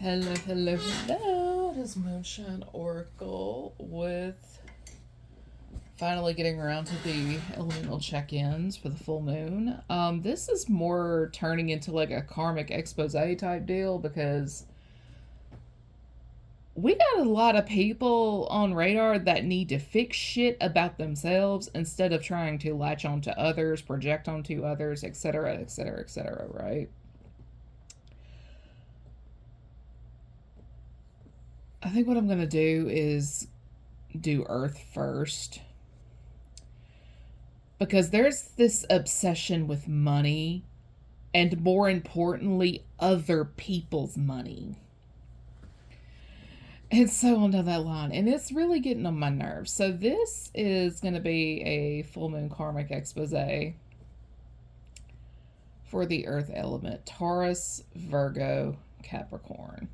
Hello, hello, hello. It is Moonshine Oracle with finally getting around to the elemental check-ins for the full moon. This is more turning into like a karmic expose type deal because we got a lot of people on radar that need to fix shit about themselves instead of trying to latch onto others, project onto others, etc., etc., etc., right? I think what I'm going to do is do Earth first because there's this obsession with money and, more importantly, other people's money. And so on down that line. And it's really getting on my nerves. So this is going to be a full moon karmic expose for the Earth element. Taurus, Virgo, Capricorn.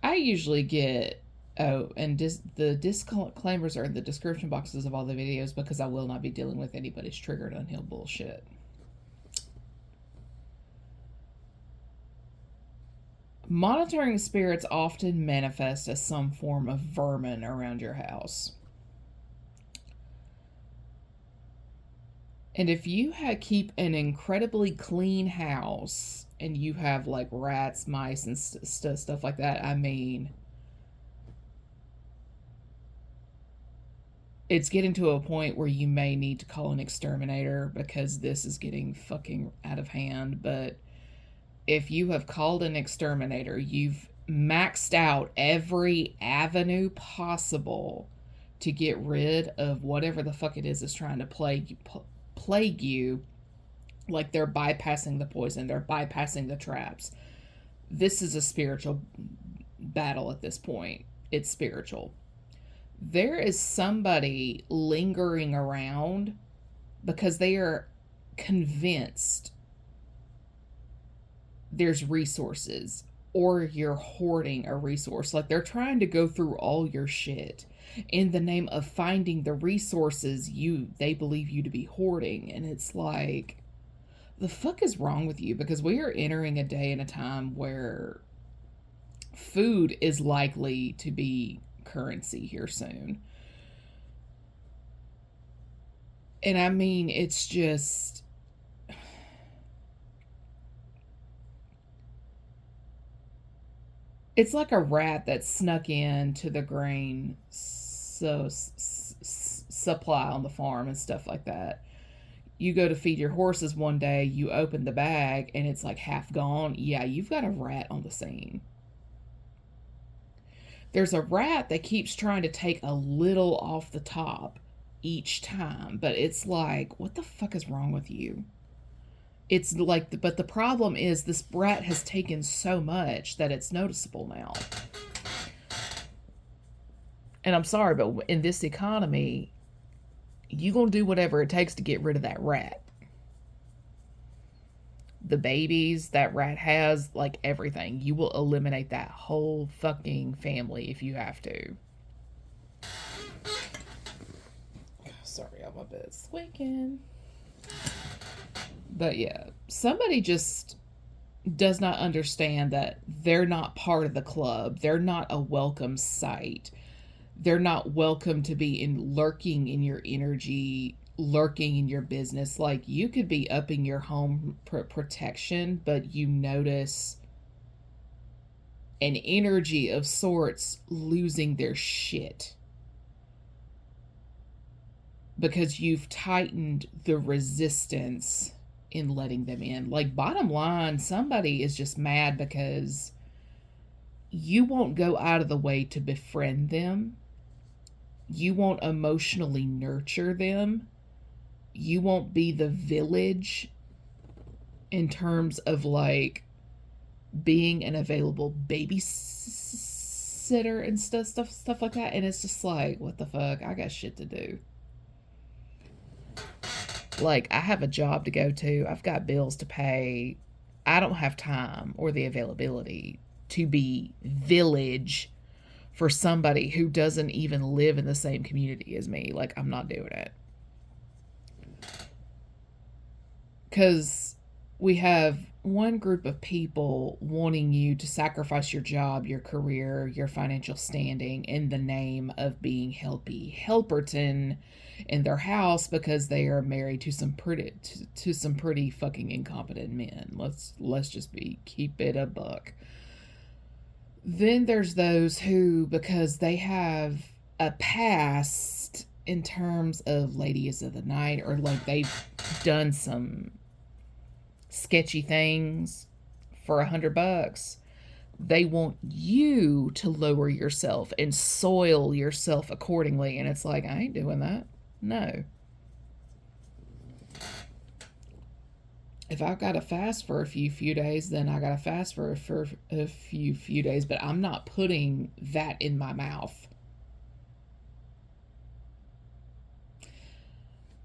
I usually get and the disclaimers are in the description boxes of all the videos because I will not be dealing with anybody's triggered unhealed bullshit. Monitoring spirits often manifest as some form of vermin around your house. And if you keep an incredibly clean house and you have like rats, mice, and stuff like that, I mean, it's getting to a point where you may need to call an exterminator because this is getting fucking out of hand. But if you have called an exterminator, you've maxed out every avenue possible to get rid of whatever the fuck it is trying to plague you. Like they're bypassing the poison, they're bypassing the traps. This is a spiritual battle at this point. It's spiritual. There is somebody lingering around because they are convinced there's resources or you're hoarding a resource. Like they're trying to go through all your shit in the name of finding the resources they believe you to be hoarding. And it's like, the fuck is wrong with you? Because we are entering a day and a time where food is likely to be currency here soon. And I mean, it's just, it's like a rat that snuck into the grain supply on the farm and stuff like that. You go to feed your horses one day, you open the bag and it's like half gone. Yeah, you've got a rat on the scene. There's a rat that keeps trying to take a little off the top each time, but it's like, what the fuck is wrong with you? It's like, but the problem is this rat has taken so much that it's noticeable now. And I'm sorry, but in this economy, you're going to do whatever it takes to get rid of that rat. The babies that rat has, like everything. You will eliminate that whole fucking family if you have to. Sorry, I'm a bit squeaking. But yeah, somebody just does not understand that they're not part of the club. They're not a welcome sight. They're not welcome to be lurking in your energy, lurking in your business. Like, you could be upping your home protection, but you notice an energy of sorts losing their shit because you've tightened the resistance in letting them in. Like, bottom line, somebody is just mad because you won't go out of the way to befriend them. You won't emotionally nurture them. You won't be the village in terms of like being an available babysitter and stuff like that. And it's just like, what the fuck? I got shit to do. Like, I have a job to go to. I've got bills to pay. I don't have time or the availability to be village for somebody who doesn't even live in the same community as me. Like, I'm not doing it. Because We have one group of people wanting you to sacrifice your job, your career, your financial standing in the name of being Helperton in their house because they are married to some pretty fucking incompetent men. Let's just be keep it a buck. Then there's those who, because they have a past in terms of ladies of the night, or like they've done some sketchy things for $100, they want you to lower yourself and soil yourself accordingly. And it's like, I ain't doing that. No. If I've got to fast for a few days, then I got to fast for a few days, but I'm not putting that in my mouth.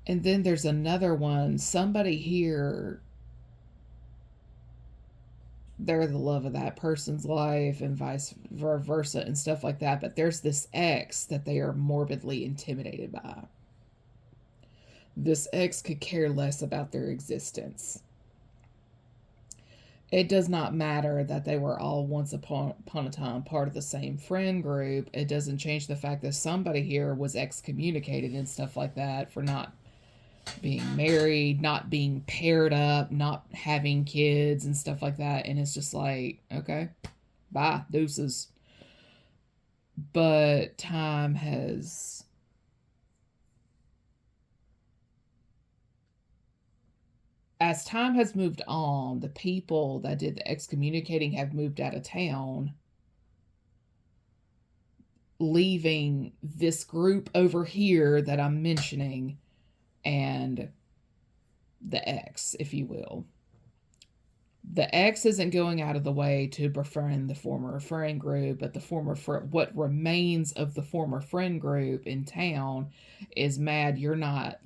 And then there's another one. Somebody here, they're the love of that person's life and vice versa and stuff like that. But there's this ex that they are morbidly intimidated by. This ex could care less about their existence. It does not matter that they were all once upon a time part of the same friend group. It doesn't change the fact that somebody here was excommunicated and stuff like that for not being married, not being paired up, not having kids and stuff like that. And it's just like, okay, bye, deuces. But time has as time has moved on, the people that did the excommunicating have moved out of town, leaving this group over here that I'm mentioning and the ex, if you will. The ex isn't going out of the way to befriend the former friend group, but what remains of the former friend group in town is mad you're not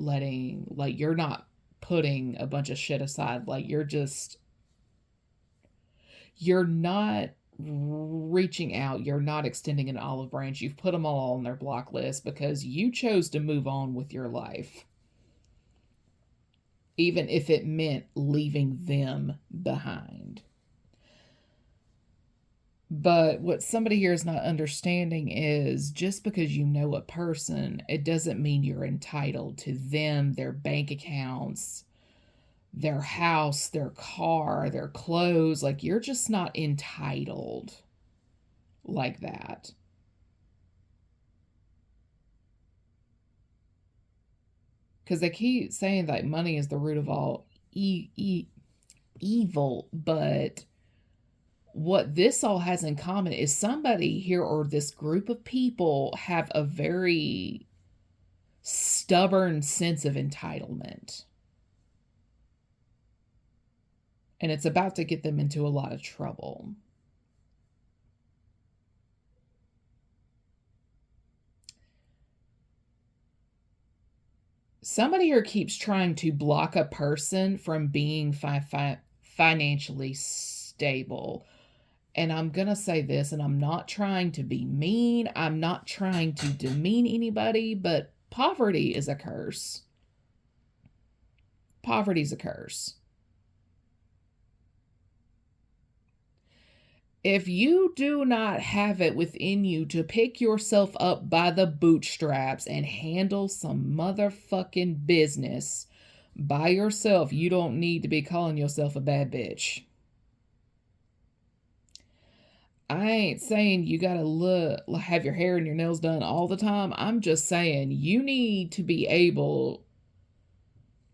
putting a bunch of shit aside. Like you're not reaching out, you're not extending an olive branch. You've put them all on their block list because you chose to move on with your life, even if it meant leaving them behind. But what somebody here is not understanding is just because you know a person, it doesn't mean you're entitled to them, their bank accounts, their house, their car, their clothes. Like, you're just not entitled like that. Because they keep saying that money is the root of all evil, but what this all has in common is somebody here or this group of people have a very stubborn sense of entitlement. And it's about to get them into a lot of trouble. Somebody here keeps trying to block a person from being financially stable. And I'm going to say this, and I'm not trying to be mean. I'm not trying to demean anybody, but poverty is a curse. Poverty's a curse. If you do not have it within you to pick yourself up by the bootstraps and handle some motherfucking business by yourself, you don't need to be calling yourself a bad bitch. I ain't saying you gotta have your hair and your nails done all the time. I'm just saying you need to be able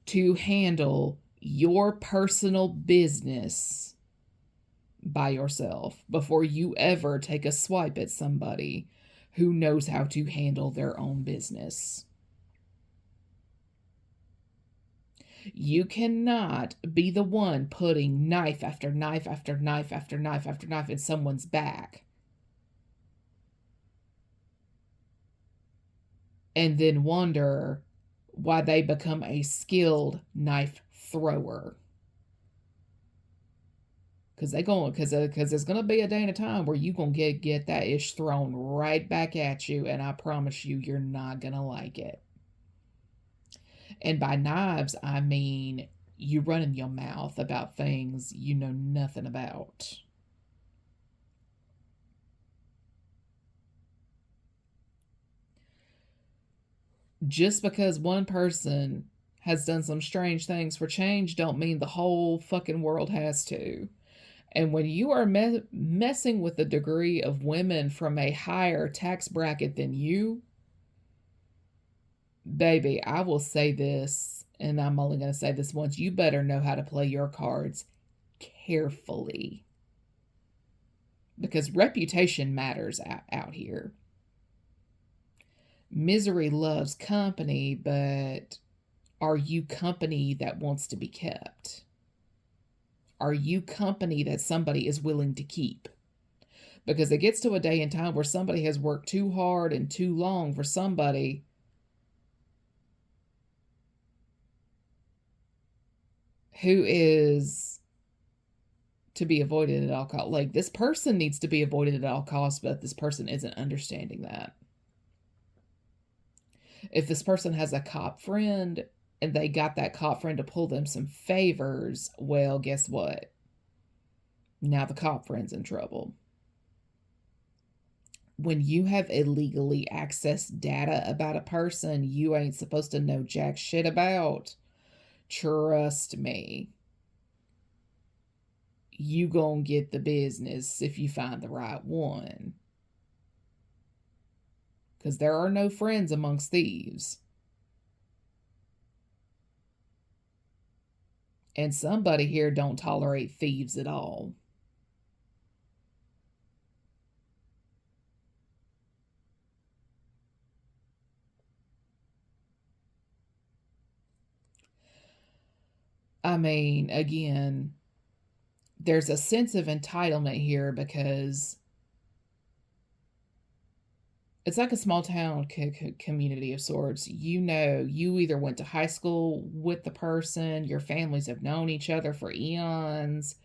to handle your personal business by yourself before you ever take a swipe at somebody who knows how to handle their own business. You cannot be the one putting knife after knife after knife after knife after knife in someone's back and then wonder why they become a skilled knife thrower. Because there's going to be a day and a time where you're going to get that ish thrown right back at you, and I promise you're not going to like it. And by knives, I mean you running your mouth about things you know nothing about. Just because one person has done some strange things for change don't mean the whole fucking world has to. And when you are messing with the degree of women from a higher tax bracket than you, baby, I will say this, and I'm only going to say this once, you better know how to play your cards carefully. Because reputation matters out here. Misery loves company, but are you company that wants to be kept? Are you company that somebody is willing to keep? Because it gets to a day and time where somebody has worked too hard and too long for somebody who is to be avoided at all costs. Like, this person needs to be avoided at all costs, but this person isn't understanding that. If this person has a cop friend and they got that cop friend to pull them some favors, well, guess what? Now the cop friend's in trouble. When you have illegally accessed data about a person you ain't supposed to know jack shit about, trust me, you gon' get the business if you find the right one. Because there are no friends amongst thieves. And somebody here don't tolerate thieves at all. I mean, again, there's a sense of entitlement here because it's like a small town community of sorts. You know, you either went to high school with the person, your families have known each other for eons.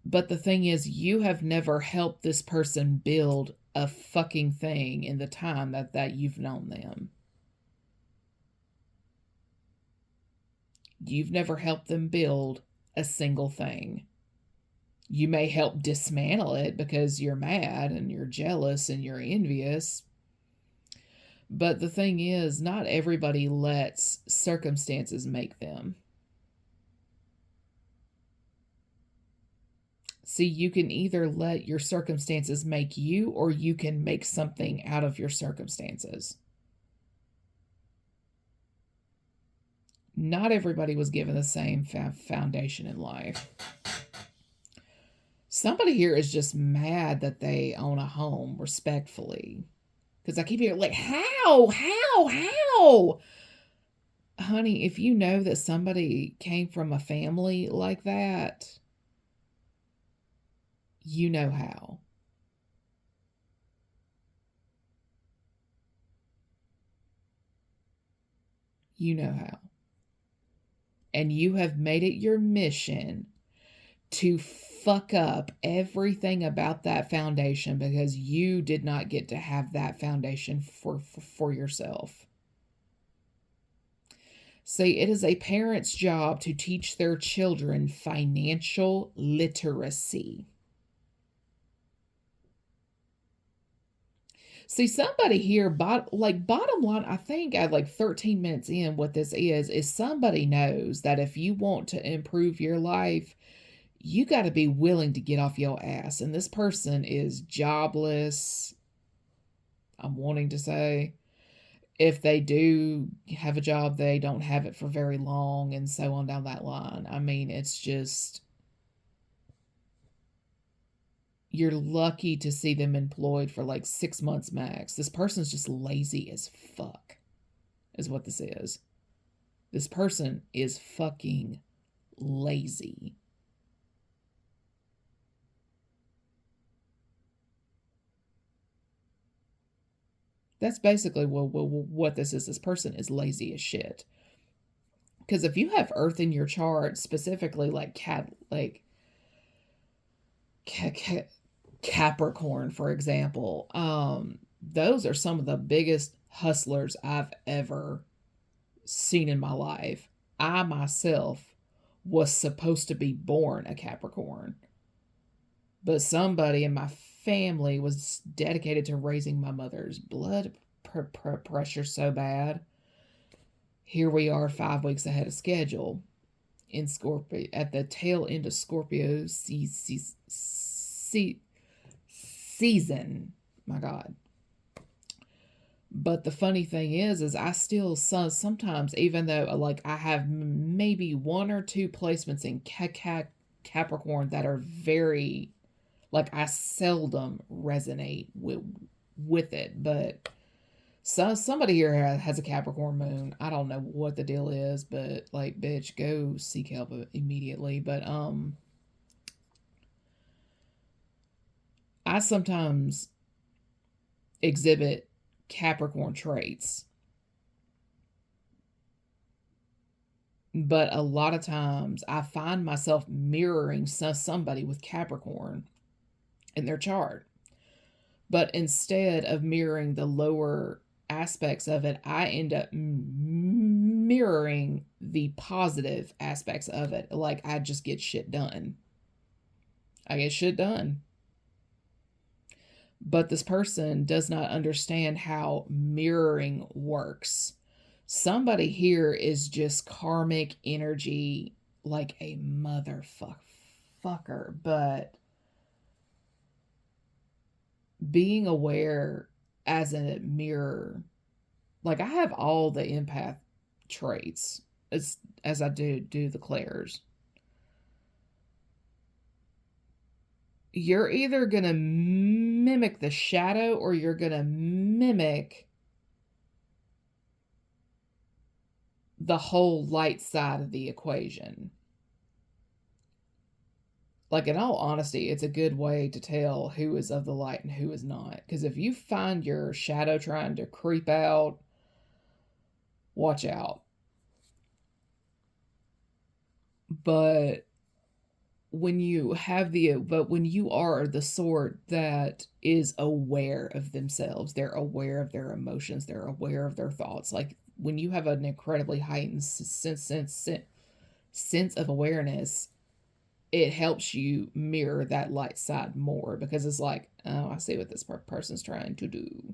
But the thing is, you have never helped this person build a fucking thing in the time that you've known them. You've never helped them build a single thing. You may help dismantle it because you're mad and you're jealous and you're envious. But the thing is, not everybody lets circumstances make them. See, you can either let your circumstances make you, or you can make something out of your circumstances. Not everybody was given the same foundation in life. Somebody here is just mad that they own a home, respectfully. Because I keep hearing, like, how? Honey, if you know that somebody came from a family like that, you know how. You know how. And you have made it your mission to fuck up everything about that foundation because you did not get to have that foundation for yourself. See, it is a parent's job to teach their children financial literacy. See, somebody here, bottom line, I think at like 13 minutes in, what this is somebody knows that if you want to improve your life, you got to be willing to get off your ass. And this person is jobless, I'm wanting to say. If they do have a job, they don't have it for very long, and so on down that line. I mean, it's just, you're lucky to see them employed for like 6 months max. This person's just lazy as fuck, is what this is. This person is fucking lazy. That's basically what this is. This person is lazy as shit. Because if you have Earth in your chart, specifically like Capricorn, for example, those are some of the biggest hustlers I've ever seen in my life. I myself was supposed to be born a Capricorn, but somebody in my family was dedicated to raising my mother's blood pressure so bad. Here we are 5 weeks ahead of schedule in Scorpio, at the tail end of Scorpio season. My God. But the funny thing is I still sometimes, even though like I have maybe one or two placements in Capricorn that are very, like, I seldom resonate with it, but somebody here has a Capricorn moon. I don't know what the deal is, but like, bitch, go seek help immediately. But I sometimes exhibit Capricorn traits, but a lot of times I find myself mirroring somebody with Capricorn in their chart. But instead of mirroring the lower aspects of it, I end up mirroring the positive aspects of it. Like, I just get shit done. I get shit done. But this person does not understand how mirroring works. Somebody here is just karmic energy like a motherfucker, but being aware as a mirror, like, I have all the empath traits as I do the clairs. You're either going to mimic the shadow or you're going to mimic the whole light side of the equation. Like, in all honesty, it's a good way to tell who is of the light and who is not. Because if you find your shadow trying to creep out, watch out. But when you are the sort that is aware of themselves, they're aware of their emotions, they're aware of their thoughts. Like, when you have an incredibly heightened sense of awareness, it helps you mirror that light side more, because it's like, oh, I see what this person's trying to do.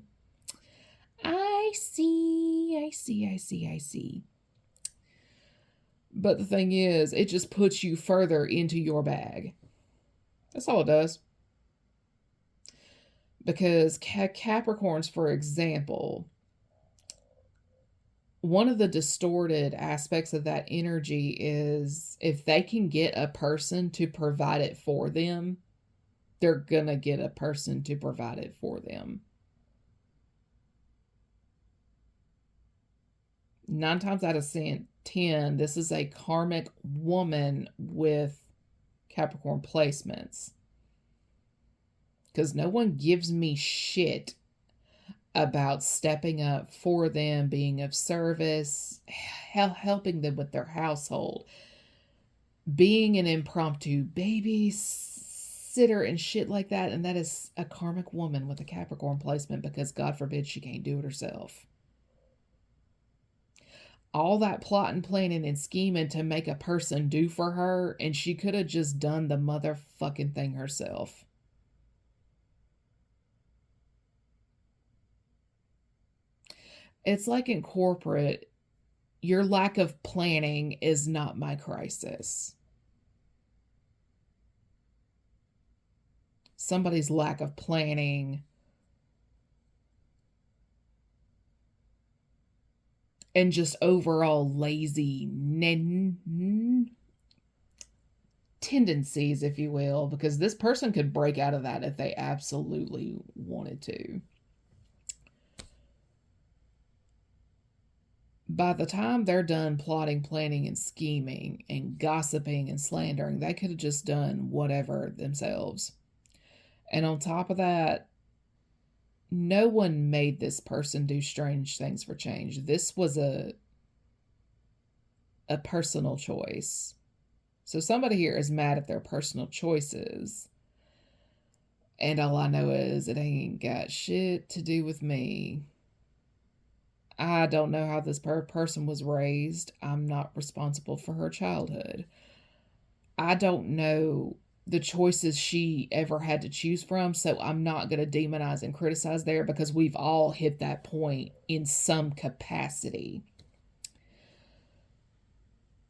I see. But the thing is, it just puts you further into your bag. That's all it does. Because Capricorns, for example, one of the distorted aspects of that energy is if they can get a person to provide it for them, they're gonna get a person to provide it for them. 9 times out of 10, this is a karmic woman with Capricorn placements. Because no one gives me shit about stepping up for them, being of service, helping them with their household, being an impromptu babysitter and shit like that. And that is a karmic woman with a Capricorn placement, because God forbid she can't do it herself. All that plotting, planning, and scheming to make a person do for her, and she could have just done the motherfucking thing herself. It's like in corporate, your lack of planning is not my crisis. Somebody's lack of planning and just overall lazy tendencies, if you will, because this person could break out of that if they absolutely wanted to. By the time they're done plotting, planning, and scheming, and gossiping and slandering, they could have just done whatever themselves. And on top of that, no one made this person do strange things for change. This was a personal choice. So somebody here is mad at their personal choices. And all I know is it ain't got shit to do with me. I don't know how this person was raised. I'm not responsible for her childhood. I don't know the choices she ever had to choose from, so I'm not going to demonize and criticize there because we've all hit that point in some capacity.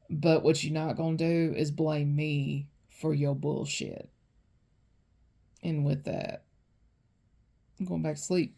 But what you're not going to do is blame me for your bullshit. And with that, I'm going back to sleep.